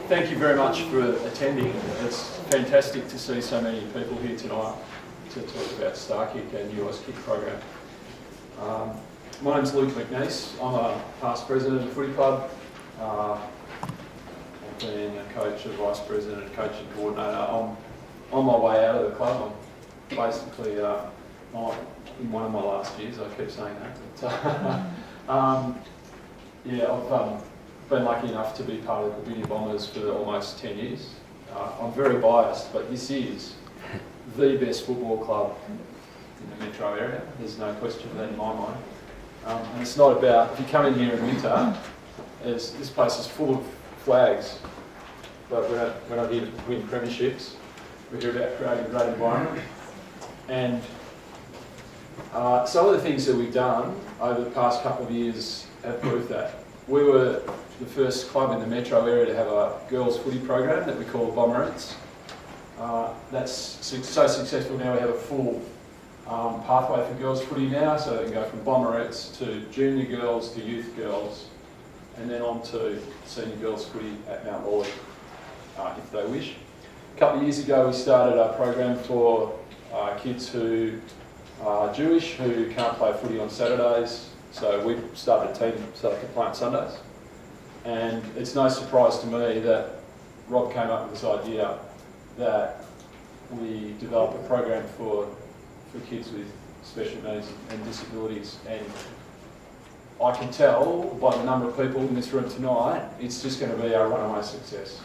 thank you very much for attending. It's fantastic to see so many people here tonight to talk about Starkick and US Kick program. My name's Luke McNeese. I'm a past president of the footy club. I've been a coach, a vice president, a coach and coordinator. I'm on my way out of the club. I'm basically in one of my last years. I keep saying that. But, yeah, I've been lucky enough to be part of the Coolbinia Bombers for almost 10 years. I'm very biased, but this is the best football club in the metro area. There's no question of that in my mind. And it's not about, if you come in here in winter, this place is full of flags, but we're not here to win premierships. We're here about creating a great environment. And some of the things that we've done over the past couple of years have proved that. We were the first club in the metro area to have a girls footy program that we call Bomberettes. That's so successful now we have a full pathway for girls footy now, so they can go from Bomberettes to junior girls to youth girls and then on to senior girls footy at Mount Lawley if they wish. A couple of years ago we started a program for kids who are Jewish who can't play footy on Saturdays. So we started a team so they could play on Sundays. And it's no surprise to me that Rob came up with this idea that we develop a program for kids with special needs and disabilities. And I can tell by the number of people in this room tonight, it's just going to be a runaway success.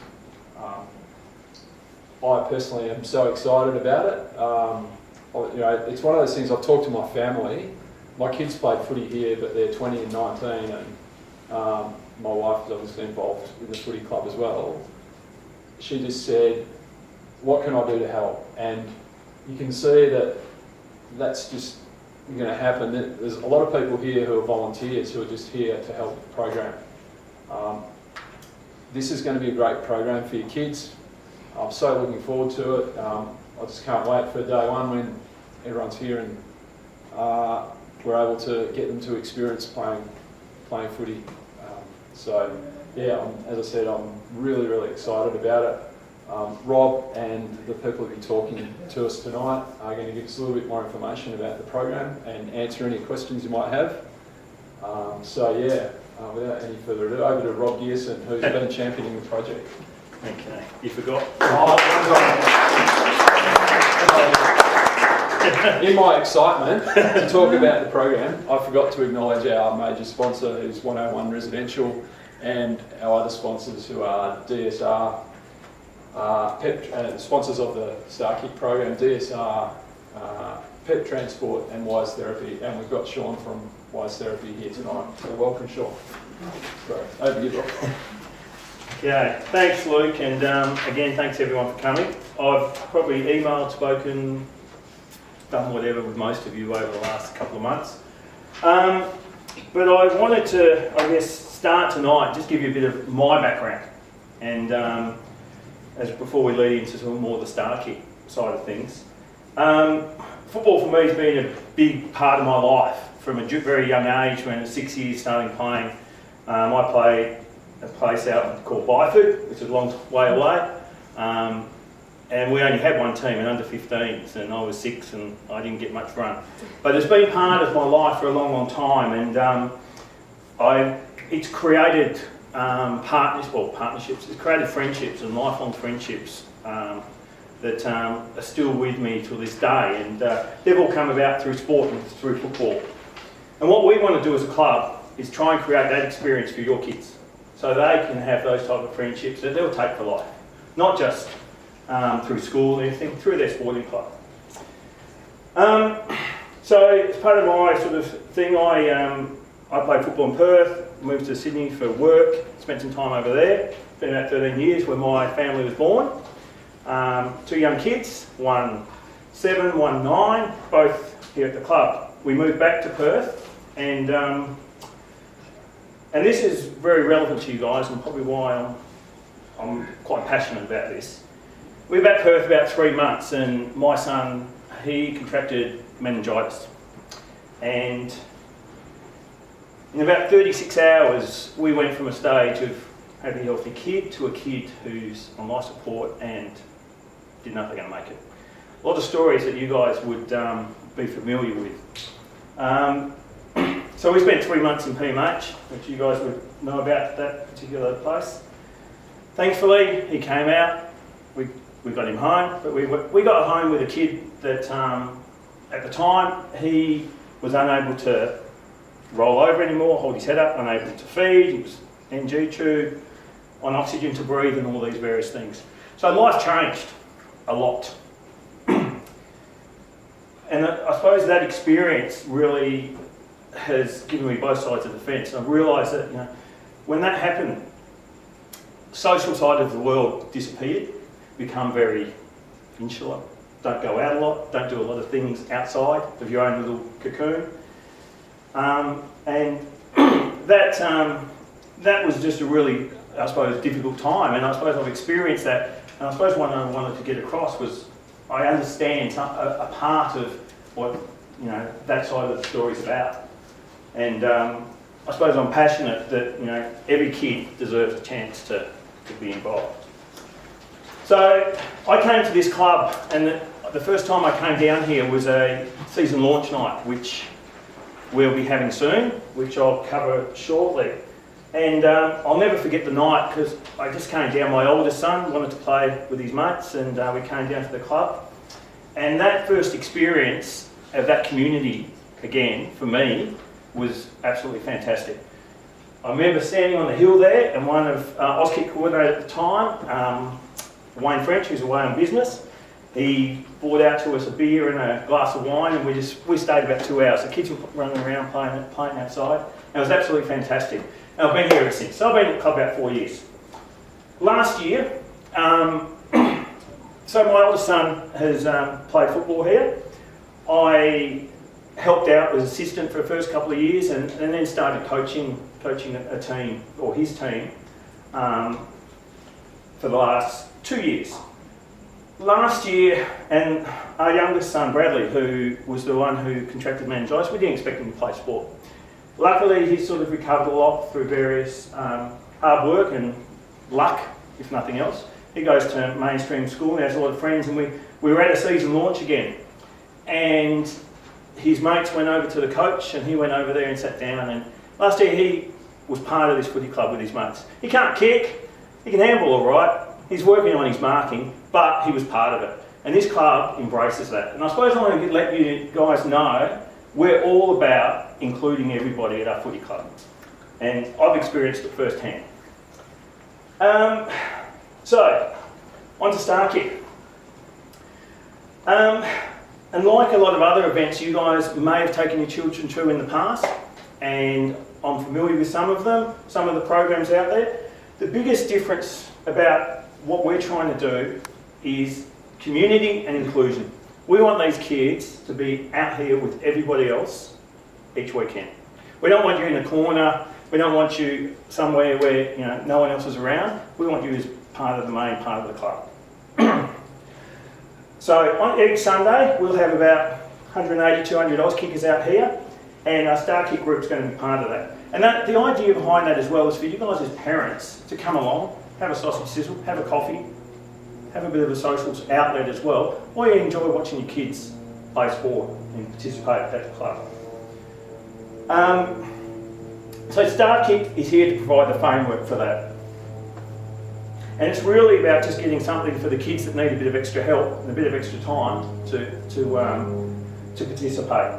I personally am so excited about it. You know, it's one of those things I've talked to my family. My kids played footy here, but they're 20 and 19, and my wife is obviously involved in the footy club as well. She just said, what can I do to help? And you can see that that's just going to happen. There's a lot of people here who are volunteers who are just here to help the program. This is going to be a great program for your kids. I'm so looking forward to it. I just can't wait for day one when everyone's here and we're able to get them to experience playing footy. So yeah, as I said, I'm really, really excited about it. Rob and the people who'll be talking to us tonight are going to give us a little bit more information about the program and answer any questions you might have. So yeah, without any further ado, over to Rob Gearson, who's been championing the project. Okay, you forgot. In my excitement to talk about the program, I forgot to acknowledge our major sponsor, who's 101 Residential, and our other sponsors who are DSR, sponsors of the Starkick program, DSR, Pet Transport and Wise Therapy, and we've got Sean from Wise Therapy here tonight. So welcome, Sean. Great. Over to you, Rob. Yeah, thanks Luke, and again thanks everyone for coming. I've probably emailed, spoken, done whatever with most of you over the last couple of months. But I wanted to, I guess, start tonight, just give you a bit of my background. And as before we lead into some more of the Starkick side of things. Football for me has been a big part of my life from a very young age. When I was 6 years starting playing, I played a place out called Byford, which is a long way away. And we only had one team, an under 15s, and I was 6 and I didn't get much run. But it's been part of my life for a long, long time, and it's created partnerships, it's created friendships and lifelong friendships that are still with me till this day, and they've all come about through sport and through football. And what we want to do as a club is try and create that experience for your kids, so they can have those type of friendships that they'll take for life, not just through school or anything, through their sporting club. So as part of my sort of thing, I played football in Perth, moved to Sydney for work, spent some time over there. Been about 13 years where my family was born. 2 young kids, one 7, one 9, both here at the club. We moved back to Perth, and this is very relevant to you guys, and probably why I'm quite passionate about this. We were back in Perth about 3 months, and my son, he contracted meningitis. And in about 36 hours, we went from a stage of happy, healthy kid to a kid who's on life support and didn't know if they're going to make it. A lot of stories that you guys would be familiar with. So we spent 3 months in PMH, which you guys would know about that particular place. Thankfully, he came out, we got him home, but we got home with a kid that at the time he was unable to roll over anymore, hold his head up, unable to feed, he was NG tube, on oxygen to breathe and all these various things. So life changed a lot. And I suppose that experience really has given me both sides of the fence. I've realised that, you know, when that happened, social side of the world disappeared, become very insular, don't go out a lot, don't do a lot of things outside of your own little cocoon. And that was just a really, I suppose, difficult time, and I suppose I've experienced that, and I suppose what I wanted to get across was I understand a part of what, you know, that side of the story is about. And I suppose I'm passionate that, you know, every kid deserves a chance to be involved. So I came to this club, and the first time I came down here was a season launch night, which we'll be having soon, which I'll cover shortly. And I'll never forget the night, because I just came down, my oldest son wanted to play with his mates, and we came down to the club. And that first experience of that community, again, for me, was absolutely fantastic. I remember standing on the hill there, and one of Auskick coordinator at the time, Wayne French, who's away on business, he brought out to us a beer and a glass of wine, and we stayed about 2 hours. The kids were running around playing outside, and it was absolutely fantastic. And I've been here ever since. So I've been at the club about 4 years. Last year, so my oldest son has played football here. I helped out as assistant for the first couple of years, and then started coaching a team, or his team, for the last 2 years. Last year, and our youngest son, Bradley, who was the one who contracted meningitis, we didn't expect him to play sport. Luckily, he's sort of recovered a lot through various hard work and luck, if nothing else. He goes to mainstream school and has a lot of friends, and we were at a season launch again. And his mates went over to the coach, and he went over there and sat down, and last year he was part of this footy club with his mates. He can't kick, he can handball all right, he's working on his marking, but he was part of it. And this club embraces that. And I suppose I want to let you guys know we're all about including everybody at our footy club. And I've experienced it firsthand. So, on to Starkick. And like a lot of other events you guys may have taken your children to in the past, and I'm familiar with some of them, some of the programs out there. The biggest difference about what we're trying to do is community and inclusion. We want these kids to be out here with everybody else each weekend. We don't want you in a corner, we don't want you somewhere where, you know, no one else is around. We want you as part of the main part of the club. So on each Sunday we'll have about 180, 200 Oz kickers out here, and our Starkick group's going to be part of that. And the idea behind that as well is for you guys as parents to come along, have a sausage sizzle, have a coffee, have a bit of a social outlet as well, or you enjoy watching your kids play sport and participate at the club. So Starkick is here to provide the framework for that. And it's really about just getting something for the kids that need a bit of extra help and a bit of extra time to participate.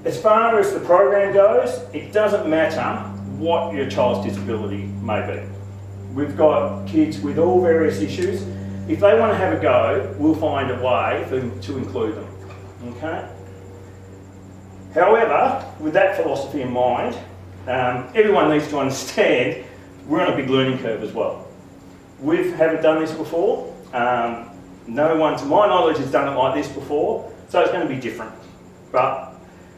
As far as the program goes, it doesn't matter what your child's disability may be. We've got kids with all various issues. If they want to have a go, we'll find a way to include them. Okay? However, with that philosophy in mind, everyone needs to understand we're on a big learning curve as well. We haven't done this before. No one, to my knowledge, has done it like this before, so it's going to be different. But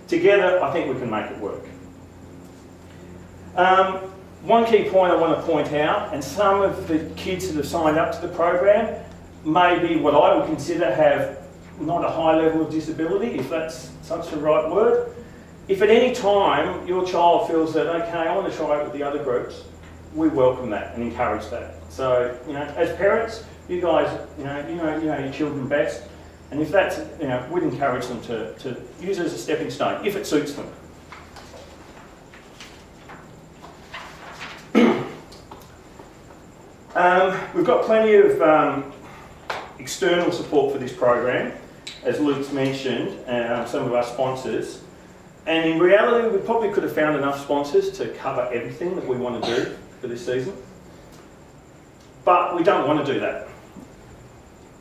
together, I think we can make it work. One key point I want to point out, and some of the kids that have signed up to the program may be what I would consider have not a high level of disability, if that's such the right word. If at any time your child feels that, okay, I want to try it with the other groups, we welcome that and encourage that. So, you know, as parents, you guys, you know your children best, and if that's, you know, we'd encourage them to use it as a stepping stone, if it suits them. We've got plenty of external support for this program, as Luke's mentioned, some of our sponsors. And in reality, we probably could have found enough sponsors to cover everything that we want to do for this season. But we don't want to do that.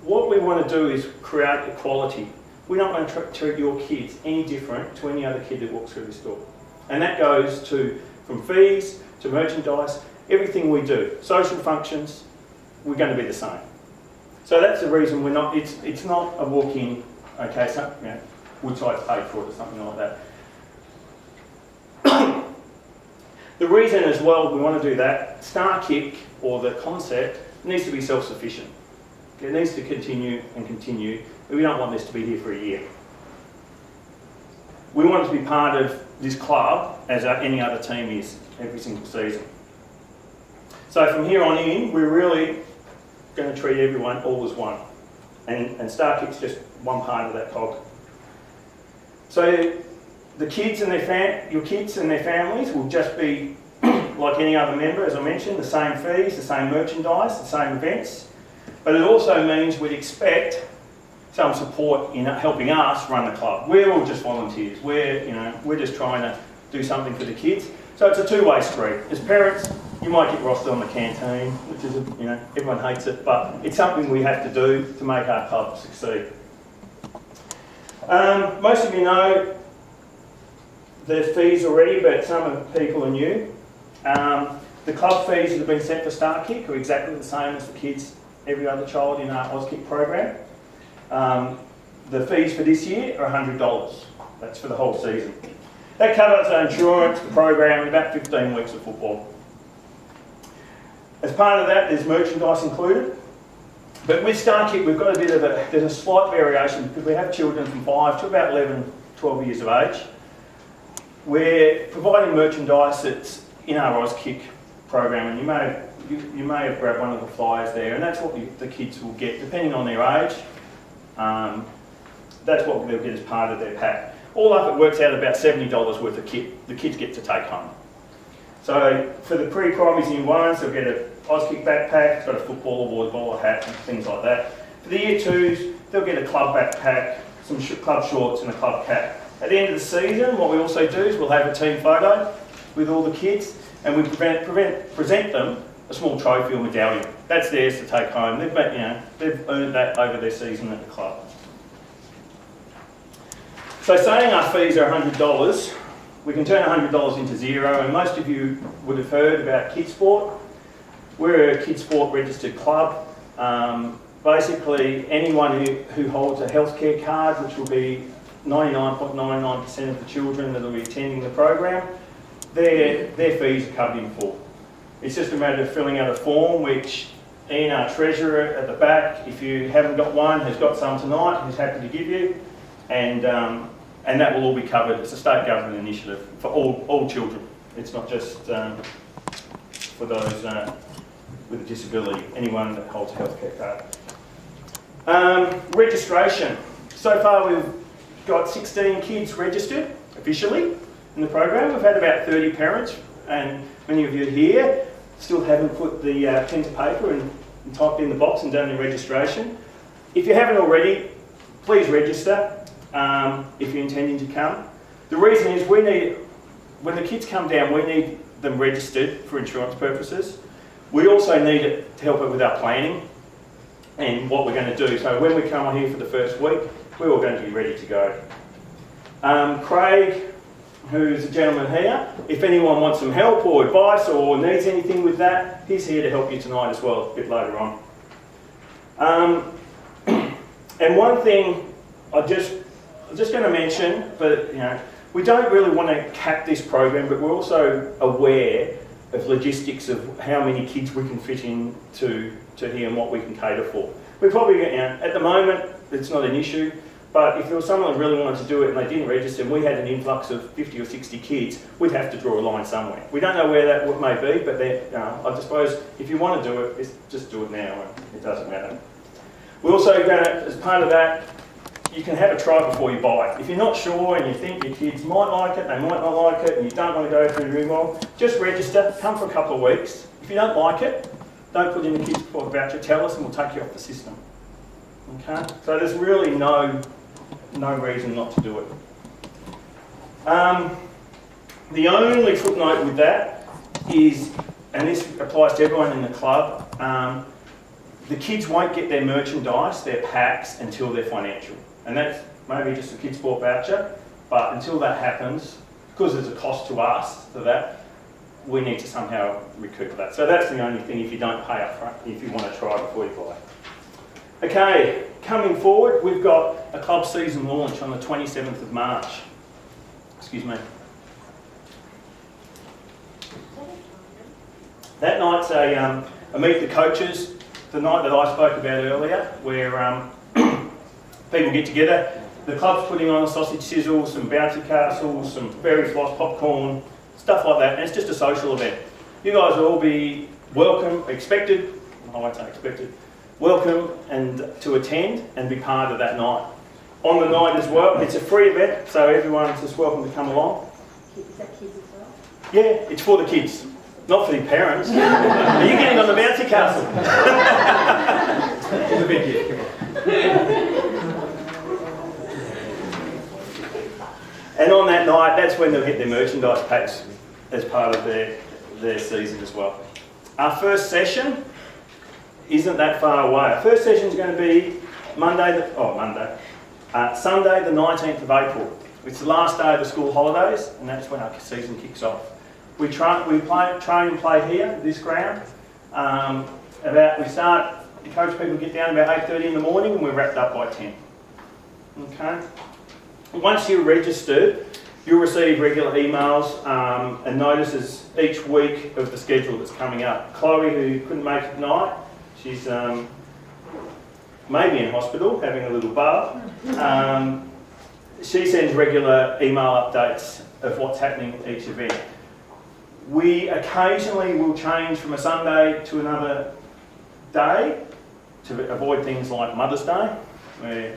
What we want to do is create equality. We don't want to treat your kids any different to any other kid that walks through this door. And that goes to, from fees to merchandise, everything we do. Social functions, we're going to be the same. So that's the reason we're not, it's not a walk-in, okay, so, you know, Woodside's paid for it or something like that. The reason as well we want to do that, Starkick, or the concept, needs to be self-sufficient. It needs to continue and continue, but we don't want this to be here for a year. We want it to be part of this club as any other team is every single season. So from here on in, we're really going to treat everyone all as one. And Starkick's just one part of that cog. So the kids and your kids and their families will just be like any other member, as I mentioned, the same fees, the same merchandise, the same events. But it also means we'd expect some support in helping us run the club. We're all just volunteers. We're just trying to do something for the kids. So it's a two-way street. As parents, you might get rostered on the canteen, which is, everyone hates it, but it's something we have to do to make our club succeed. Most of you know the fees already, but some people are new. The club fees that have been set for Starkick are exactly the same as the kids, every other child in our AusKick program. The fees for this year are $100. That's for the whole season. That covers our insurance, the program, and about 15 weeks of football. As part of that, there's merchandise included. But with Starkick, we've got there's a slight variation because we have children from 5 to about 11, 12 years of age. We're providing merchandise that's in our AusKick program, and you may have grabbed one of the flyers there, and that's what the kids will get, depending on their age. That's what they'll get as part of their pack. All up, it works out about $70 worth of kit the kids get to take home. So for the pre-primaries and year ones, they'll get an AusKick backpack, it's got a football, a volleyball, a hat, and things like that. For the year twos, they'll get a club backpack, some club shorts, and a club cap. At the end of the season, what we also do is we'll have a team photo with all the kids, and we present them a small trophy or medallion. That's theirs to take home. They've earned that over their season at the club. So saying our fees are $100, we can turn $100 into zero, and most of you would have heard about Kids Sport. We're a Kids Sport registered club. Basically, anyone who holds a healthcare card, which will be 99.99% of the children that will be attending the program, their fees are covered in full. It's just a matter of filling out a form, which Ian, our treasurer at the back, if you haven't got one, has got some tonight, he's happy to give you. And that will all be covered. It's a state government initiative for all children. It's not just for those with a disability, anyone that holds a healthcare card. Registration. So far we've got 16 kids registered officially in the program. We've had about 30 parents, and many of you here still haven't put the pen to paper and typed in the box and done your registration. If you haven't already, please register. If you're intending to come. The reason is when the kids come down, we need them registered for insurance purposes. We also need it to help it with our planning and what we're going to do. So when we come on here for the first week, we're all going to be ready to go. Craig, who's a gentleman here, if anyone wants some help or advice or needs anything with that, he's here to help you tonight as well, a bit later on. And one thing I'm just going to mention, but we don't really want to cap this program, but we're also aware of logistics of how many kids we can fit in to here and what we can cater for. We probably, at the moment, it's not an issue. But if there was someone that really wanted to do it and they didn't register and we had an influx of 50 or 60 kids, we'd have to draw a line somewhere. We don't know where that may be, but I suppose if you want to do it, just do it now, and it doesn't matter. We're also going to, as part of that, you can have a try before you buy. If you're not sure and you think your kids might like it, they might not like it, and you don't want to go through the rigmarole, just register, come for a couple of weeks. If you don't like it, don't put in the kids' support voucher, tell us and we'll take you off the system. Okay? So there's really no reason not to do it. The only footnote with that is, and this applies to everyone in the club, the kids won't get their merchandise, their packs, until they're financial. And that's maybe just a kids' sport voucher, but until that happens, because there's a cost to us for that, we need to somehow recoup that. So that's the only thing if you don't pay up front, if you want to try before you buy. Okay, coming forward, we've got a club season launch on the 27th of March. Excuse me. That night's a meet the coaches, the night that I spoke about earlier, where people get together. The club's putting on a sausage sizzle, some bouncy castles, some berry floss popcorn, stuff like that, and it's just a social event. You guys will all be welcome, expected, I won't say expected, welcome and to attend and be part of that night. On the night as well, it's a free event, so everyone's just welcome to come along. Is that kids as well? Yeah, it's for the kids, not for the parents. Are you getting on the bouncy castle? It's a big kid. And on that night, that's when they'll get their merchandise packs as part of their season as well. Our first session isn't that far away. Our first session is going to be Sunday the 19th of April. It's the last day of the school holidays, and that's when our season kicks off. We train and play here, this ground. Encourage people to get down about 8:30 in the morning, and we're wrapped up by 10. Okay. Once you're registered, you'll receive regular emails and notices each week of the schedule that's coming up. Chloe, who couldn't make it tonight, she's maybe in hospital, having a little bath. She sends regular email updates of what's happening at each event. We occasionally will change from a Sunday to another day to avoid things like Mother's Day, where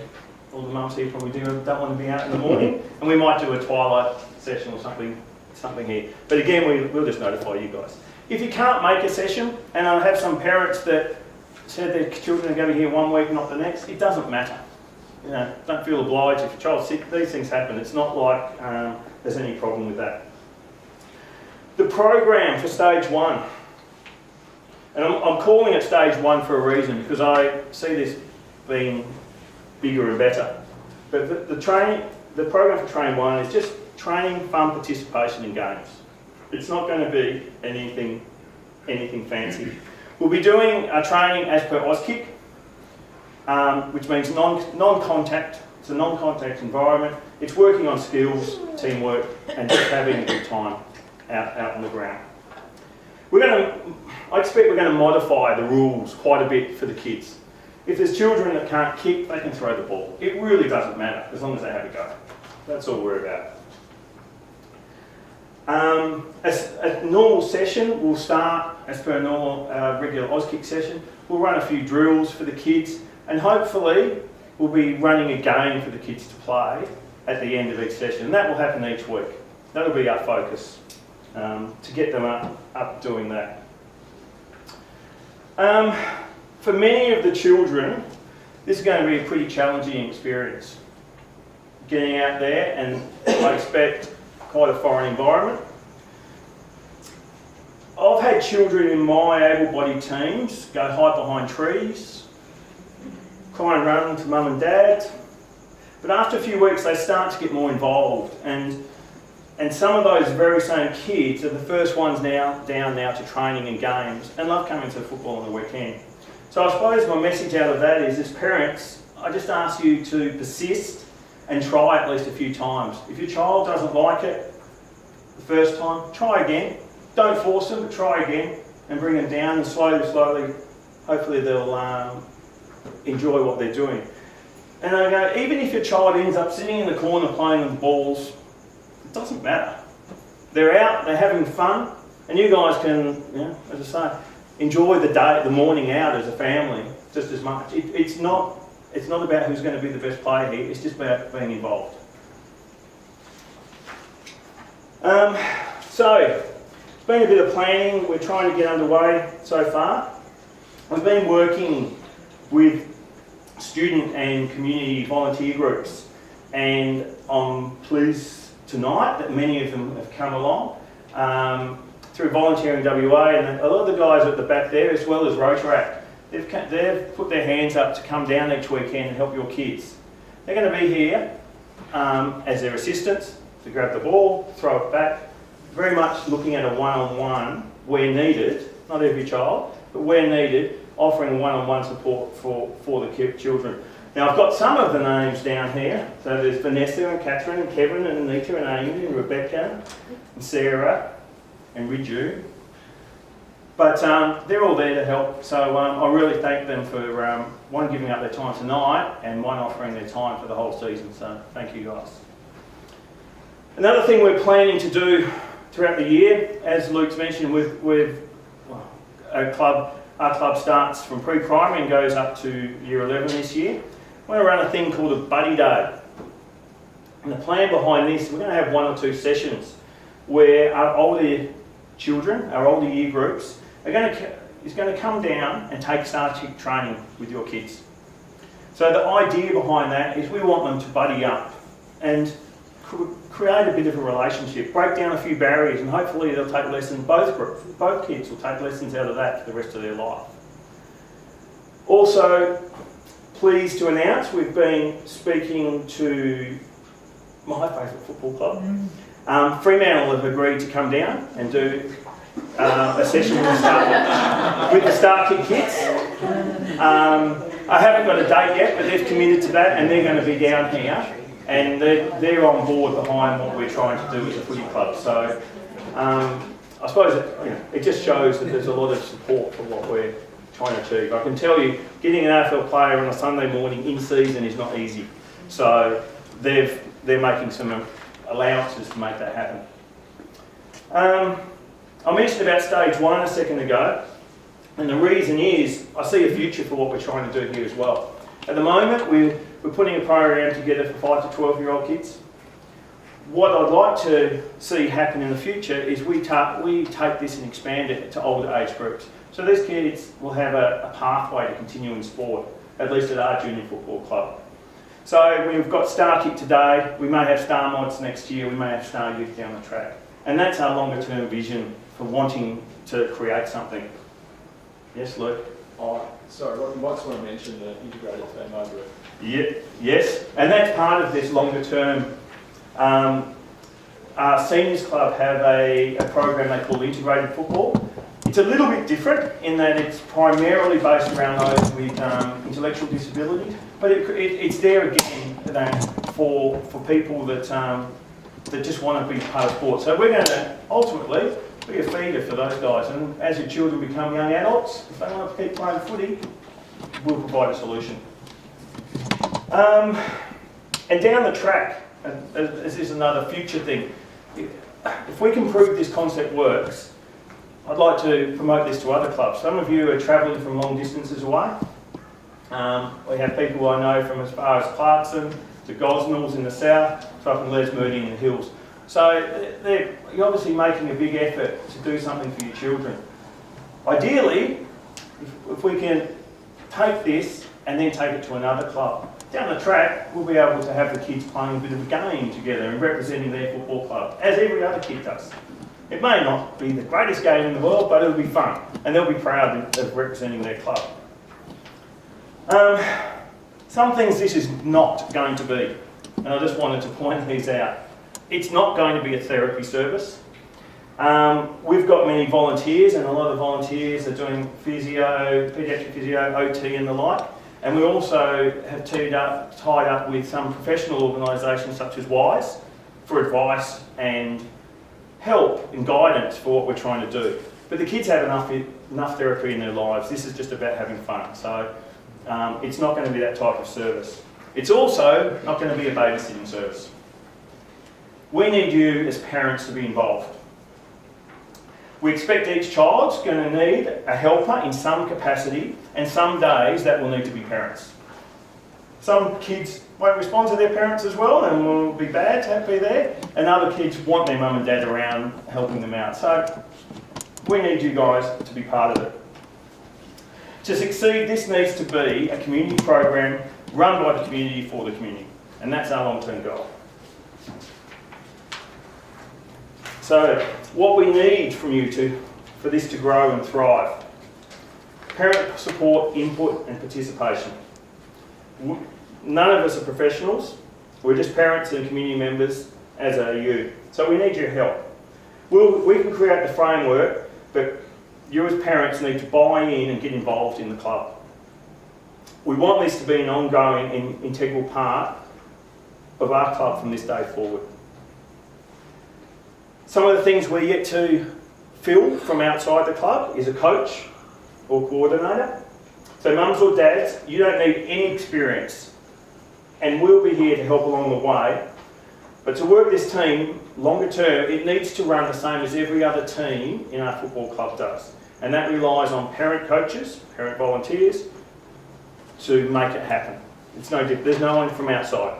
all the mums here probably don't want to be out in the morning, and we might do a twilight session or something here. But again, we'll just notify you guys. If you can't make a session, and I have some parents that said their children are going to be here one week, not the next, it doesn't matter. You know, don't feel obliged. If your child's sick, these things happen. It's not like there's any problem with that. The program for stage 1, and I'm calling it stage 1 for a reason, because I see this being bigger and better. But the program for train 1 is just training, fun, participation in games. It's not going to be anything fancy. We'll be doing our training as per AUSKIC, which means non-contact. It's a non-contact environment. It's working on skills, teamwork, and just having a good time out on the ground. I expect we're going to modify the rules quite a bit for the kids. If there's children that can't kick, they can throw the ball. It really doesn't matter, as long as they have a go. That's all we're about. A normal session will start as per a normal regular AUSKIC session. We'll run a few drills for the kids, and hopefully we'll be running a game for the kids to play at the end of each session. And that will happen each week. That'll be our focus, to get them up doing that. For many of the children, this is going to be a pretty challenging experience. Getting out there, and I expect quite a foreign environment. I've had children in my able-bodied teams go hide behind trees, cry and run to mum and dad, but after a few weeks they start to get more involved, and some of those very same kids are the first ones down now to training and games and love coming to football on the weekend. So I suppose my message out of that is, as parents, I just ask you to persist and try at least a few times. If your child doesn't like it the first time, try again. Don't force them, but try again and bring them down, and slowly, hopefully they'll enjoy what they're doing. And I go, even if your child ends up sitting in the corner playing with balls, it doesn't matter. They're out, they're having fun, and you guys can, as I say, enjoy the morning out as a family just as much. It's not about who's going to be the best player here, it's just about being involved. So, it's been a bit of planning, we're trying to get underway so far. We've been working with student and community volunteer groups, and I'm pleased tonight that many of them have come along through Volunteering WA, and a lot of the guys at the back there, as well as Rotaract, they've put their hands up to come down each weekend and help your kids. They're going to be here as their assistants to grab the ball, throw it back, very much looking at a one-on-one where needed, not every child, but where needed, offering one-on-one support for the children. Now I've got some of the names down here. So there's Vanessa and Catherine and Kevin and Anita and Amy and Rebecca and Sarah and Riju. But they're all there to help. So I really thank them for one, giving up their time tonight, and one, offering their time for the whole season. So thank you guys. Another thing we're planning to do throughout the year, as Luke's mentioned, our club starts from pre-primary and goes up to year 11 this year. We're going to run a thing called a buddy day. And the plan behind this, we're going to have 1 or 2 sessions where our older children, our older year groups, is going to come down and take Starkick training with your kids. So the idea behind that is we want them to buddy up and create a bit of a relationship, break down a few barriers, and hopefully they'll take lessons, both kids will take lessons out of that for the rest of their life. Also, pleased to announce we've been speaking to my favourite football club. Fremantle have agreed to come down and do a session with the Starkick kids. I haven't got a date yet, but they've committed to that, and they're going to be down here. And they're on board behind what we're trying to do as a footy club. So I suppose it just shows that there's a lot of support for what we're trying to achieve. I can tell you, getting an AFL player on a Sunday morning in season is not easy. So they're making some allowances to make that happen. I mentioned about stage 1 a second ago, and the reason is I see a future for what we're trying to do here as well. At the moment, we're putting a program together for 5 to 12-year-old kids. What I'd like to see happen in the future is we take this and expand it to older age groups. So these kids will have a pathway to continuing sport, at least at our junior football club. So we've got Starkick today, we may have Star Mods next year, we may have Star Youth down the track. And that's our longer term vision for wanting to create something. Yes, Luke? Sorry, Rocky Mike's want to mention the integrated team over it. Yeah, yes, and that's part of this longer term. Our seniors club have a program they call integrated football. It's a little bit different in that it's primarily based around those with intellectual disabilities, but it's there again for people that just want to be part of sport. So we're going to ultimately be a feeder for those guys, and as your children become young adults, if they want to keep playing footy, we'll provide a solution. And down the track, this is another future thing, if we can prove this concept works, I'd like to promote this to other clubs. Some of you are travelling from long distances away. We have people I know from as far as Clarkson to Gosnells in the south, to up in Les Moody in the hills. So you're obviously making a big effort to do something for your children. Ideally, if we can take this and then take it to another club, down the track we'll be able to have the kids playing a bit of a game together and representing their football club, as every other kid does. It may not be the greatest game in the world, but it'll be fun, and they'll be proud of representing their club. Some things this is not going to be, and I just wanted to point these out. It's not going to be a therapy service. We've got many volunteers, and a lot of volunteers are doing physio, paediatric physio, OT and the like. And we also have tied up with some professional organisations such as WISE for advice and help and guidance for what we're trying to do. But the kids have enough therapy in their lives. This is just about having fun. So it's not going to be that type of service. It's also not going to be a babysitting service. We need you as parents to be involved. We expect each child's going to need a helper in some capacity, and some days that will need to be parents. Some kids won't respond to their parents as well and will be bad to be there, and other kids want their mum and dad around helping them out. So we need you guys to be part of it. To succeed, this needs to be a community program run by the community for the community, and that's our long-term goal. So what we need from you for this to grow and thrive: parent support, input and participation. None of us are professionals. We're just parents and community members, as are you. So we need your help. We can create the framework, but you as parents need to buy in and get involved in the club. We want this to be an ongoing and integral part of our club from this day forward. Some of the things we're yet to fill from outside the club is a coach or coordinator. So mums or dads, you don't need any experience, and we'll be here to help along the way. But to work this team longer term, it needs to run the same as every other team in our football club does. And that relies on parent coaches, parent volunteers, to make it happen. It's no different. There's no one from outside.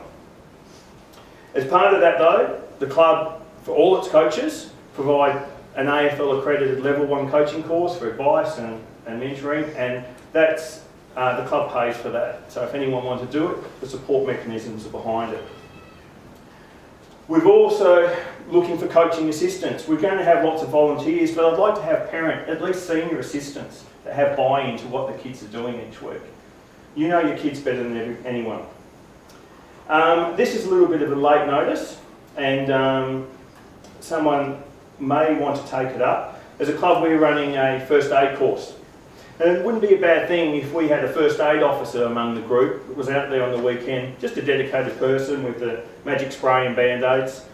As part of that though, the club, for all its coaches, provide an AFL accredited level 1 coaching course for advice and mentoring, and that's the club pays for that. So if anyone wants to do it, the support mechanisms are behind it. We're also looking for coaching assistants. We're going to have lots of volunteers, but I'd like to have at least senior assistants that have buy-in to what the kids are doing each week. You know your kids better than anyone. This is a little bit of a late notice, and someone may want to take it up. As a club, we're running a first aid course. And it wouldn't be a bad thing if we had a first aid officer among the group that was out there on the weekend, just a dedicated person with the magic spray and band-aids.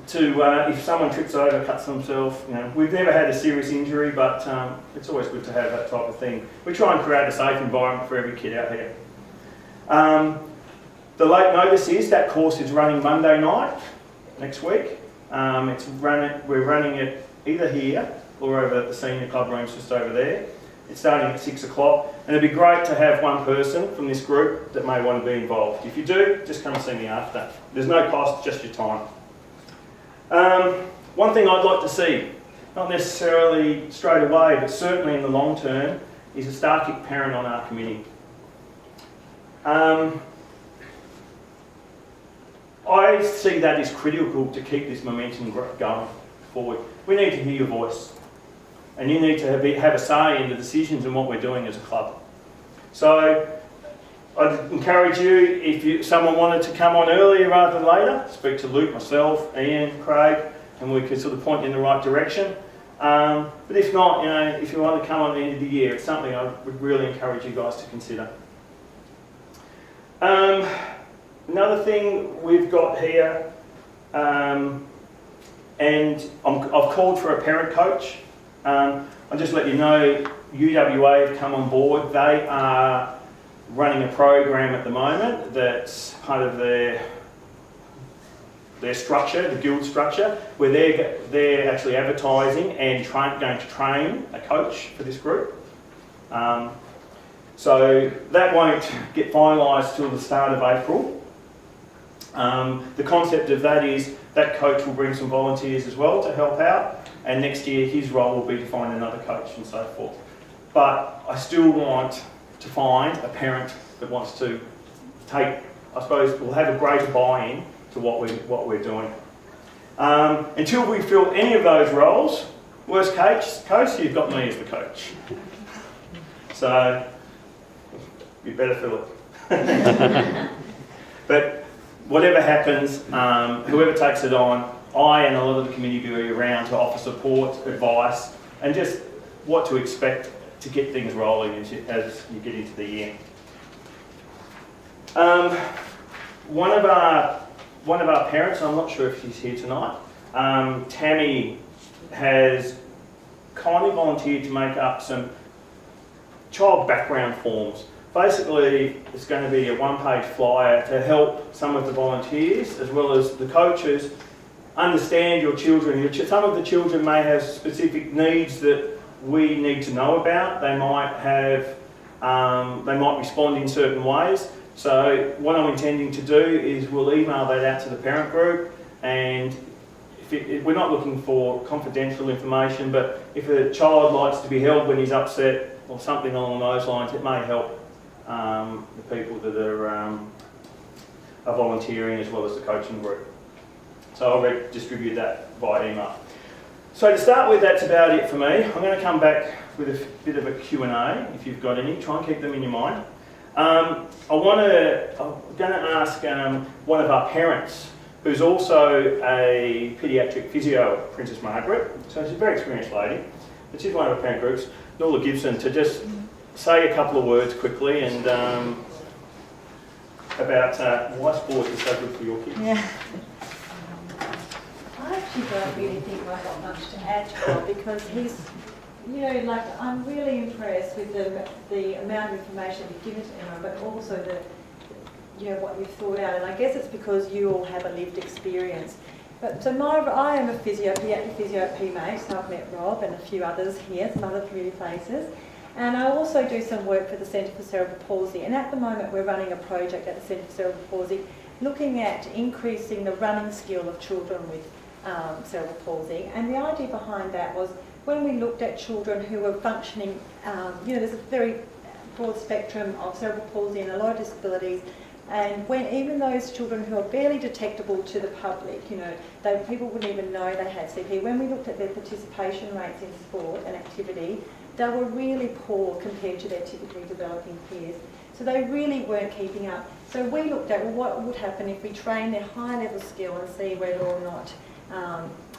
If someone trips over, cuts themselves, we've never had a serious injury, but it's always good to have that type of thing. We try and create a safe environment for every kid out here. The late notice is that course is running Monday night next week. We're running it either here or over at the senior club rooms just over there. It's starting at 6 o'clock, and it'd be great to have one person from this group that may want to be involved. If you do, just come and see me after. There's no cost, just your time. One thing I'd like to see, not necessarily straight away, but certainly in the long term, is a Starkick Parent on our committee. I see that as critical to keep this momentum going forward. We need to hear your voice, and you need to have a say in the decisions and what we're doing as a club. So I'd encourage you, if someone wanted to come on earlier rather than later, speak to Luke, myself, Ian, Craig, and we could sort of point you in the right direction. But if not, if you want to come on at the end of the year, it's something I would really encourage you guys to consider. Another thing we've got here, and I've called for a parent coach. I'll just let you know, UWA have come on board. They are running a program at the moment that's part of their structure, the guild structure, where they're actually advertising and going to train a coach for this group. So that won't get finalised till the start of April. The concept of that is that coach will bring some volunteers as well to help out, and next year his role will be to find another coach and so forth. But I still want to find a parent that wants to take, I suppose, will have a greater buy-in to what we're doing. Until we fill any of those roles, worst case, you've got me as the coach. So you better fill it. But whatever happens, whoever takes it on, I and a lot of the community will be around to offer support, advice, and just what to expect to get things rolling as you get into the year. One of our parents, I'm not sure if she's here tonight, Tammy, has kindly volunteered to make up some child background forms. basically it's going to be a one-page flyer to help some of the volunteers as well as the coaches understand your children. Some of the children may have specific needs that we need to know about. They might respond in certain ways. So what I'm intending to do is we'll email that out to the parent group, and we're not looking for confidential information, but if a child likes to be held when he's upset or something along those lines, it may help the people that are volunteering as well as the coaching group. So I'll distribute that via email. So to start with, that's about it for me. I'm going to come back with a bit of a Q&A, if you've got any. Try and keep them in your mind. I'm going to ask one of our parents, who's also a paediatric physio at Princess Margaret. So she's a very experienced lady, but she's one of our parent groups, Norla Gibson, to just say a couple of words quickly and about why sport is so good for your kids. Yeah. I actually don't really think I've got much to add to Rob, because he's, you know, like, I'm really impressed with the amount of information you've given to Emma, but also the, you know, what you've thought out. And I guess it's because you all have a lived experience. But so I am a paediatric physio at PMA, so I've met Rob and a few others here, some other community places. And I also do some work for the Centre for Cerebral Palsy. And at the moment we're running a project at the Centre for Cerebral Palsy looking at increasing the running skill of children with cerebral palsy. And the idea behind that was when we looked at children who were functioning, you know, there's a very broad spectrum of cerebral palsy and a lot of disabilities. And when even those children who are barely detectable to the public, you know, people wouldn't even know they had CP, when we looked at their participation rates in sport and activity, they were really poor compared to their typically developing peers. So they really weren't keeping up. So we looked at, well, what would happen if we train their high level skill and see whether or not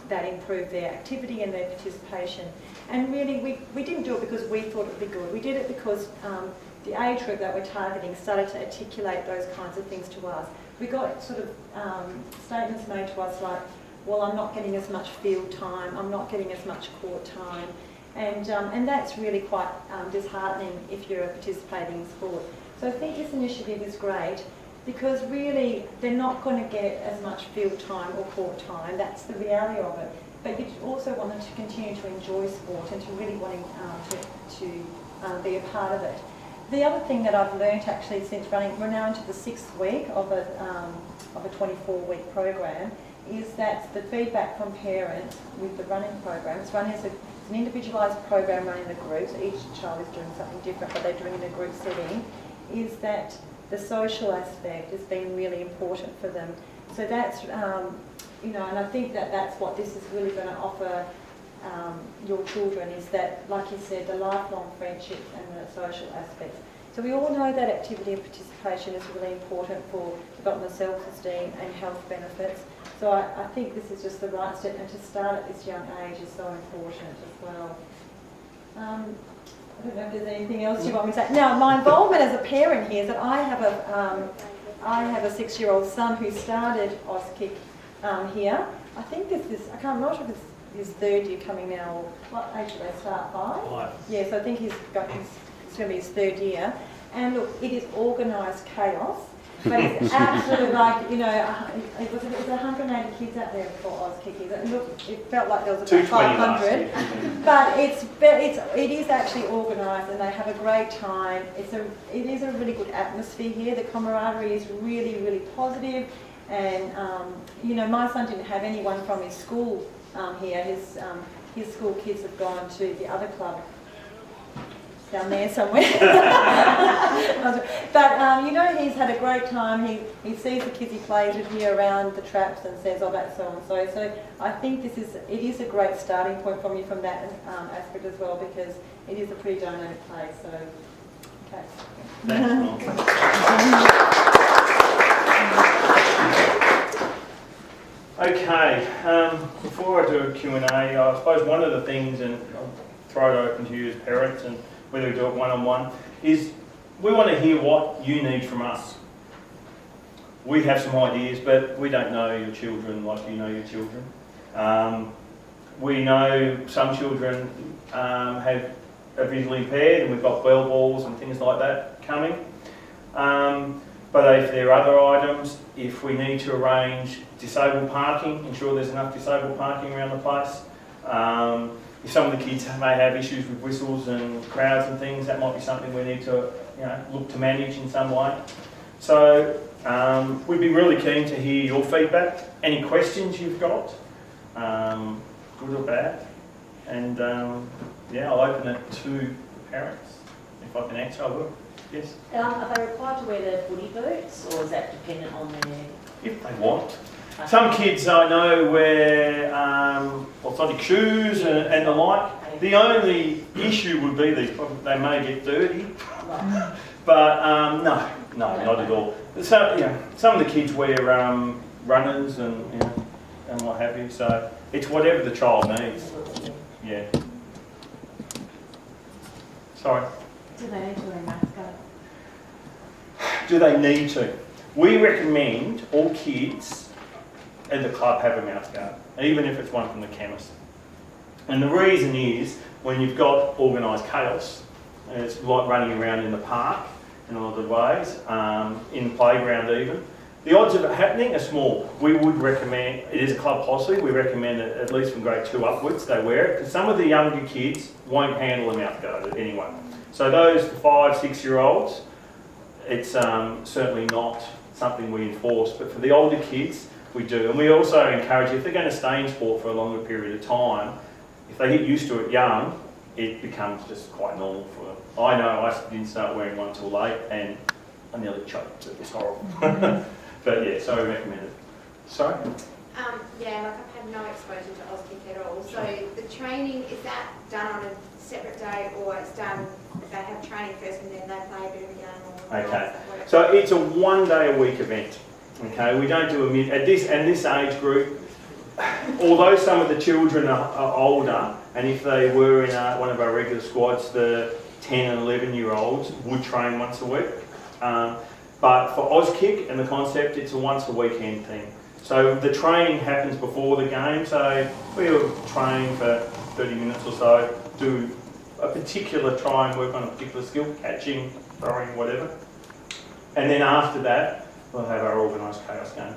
that improved their activity and their participation. And really we didn't do it because we thought it would be good. We did it because the age group that we're targeting started to articulate those kinds of things to us. We got sort of statements made to us like, well, I'm not getting as much field time, I'm not getting as much court time. And that's really quite disheartening if you're participating in sport. So I think this initiative is great because really they're not going to get as much field time or court time. That's the reality of it. But you also want them to continue to enjoy sport and to really wanting to be a part of it. The other thing that I've learnt actually since running, we're now into the 6th week of a 24-week program, is that the feedback from parents with the running program, it's an individualised program running the groups, each child is doing something different but they're doing it in a group setting, is that the social aspect has been really important for them. So that's, you know, and I think that that's what this is really going to offer your children, is that, like you said, the lifelong friendships and the social aspects. So we all know that activity and participation is really important for development of self-esteem and health benefits. So I think this is just the right step, and to start at this young age is so important as well. I don't know if there's anything else you want me to say. Now, my involvement as a parent here is that I have a 6-year-old son who started Auskick here. I think this is, I'm not sure if it's his 3rd year coming now, or what age do they start, 5? Yes, I think it's going to be his 3rd year. And look, it is organised chaos, but it's absolutely like, you know, it was 180 kids out there for Auskick. And look, it felt like there was about 500. But it is actually organised, and they have a great time. It is a really good atmosphere here. The camaraderie is really, really positive. And you know, my son didn't have anyone from his school here. His school kids have gone to the other club down there somewhere. But you know, he's had a great time. He sees the kids he plays with here around the traps and says, oh, that's so and so. So I think it is a great starting point from you from that aspect as well, because it is a pretty dynamic place. So okay. Thanks, Mom. Okay, before I do a Q&A, I suppose one of the things, and I'll throw it open to you as parents, and whether we do it one-on-one, is we want to hear what you need from us. We have some ideas, but we don't know your children like you know your children. We know some children are visually impaired, and we've got bell balls and things like that coming. But if there are other items, if we need to arrange disabled parking, ensure there's enough disabled parking around the place. If some of the kids may have issues with whistles and crowds and things, that might be something we need to, look to manage in some way. So we'd be really keen to hear your feedback, any questions you've got, good or bad. And I'll open it to the parents. If I can answer, I will. Yes? Are they required to wear the footy boots, or is that dependent on their... If they want. Some kids I know wear orthotic shoes and the like. The only issue would be they may get dirty. Right. But no, not at all. So, some of the kids wear runners and what have you. So it's whatever the child needs. Yeah. Sorry. Do they need to wear a mask? Do they need to? We recommend all kids at the club have a mouth guard, even if it's one from the chemist. And the reason is, when you've got organised chaos, and it's like running around in the park in a lot of ways, in the playground even, the odds of it happening are small. We would recommend, it is a club policy, we recommend it at least from grade 2 upwards they wear it, because some of the younger kids won't handle a mouth guard anyway. So those 5-6-year-olds, it's certainly not something we enforce, but for the older kids, we do. And we also encourage, if they're going to stay in sport for a longer period of time, if they get used to it young, it becomes just quite normal for them. I know I didn't start wearing one till late, and I nearly choked. It was horrible. But yeah, so we recommend it. Sorry? I've had no exposure to Auskick at all. So the training, is that done on a separate day, or it's done, they have training first and then they play a bit of a game? Or Okay. So it's a 1 day a week event. Okay, we don't do at this age group. Although some of the children are older, and if they were in one of our regular squads, the 10 and 11-year-olds would train once a week. But for Auskick and the concept, it's a once a weekend thing. So the training happens before the game, so we'll train for 30 minutes or so, do a particular try and work on a particular skill, catching, throwing, whatever. And then after that, we'll have our organised chaos game.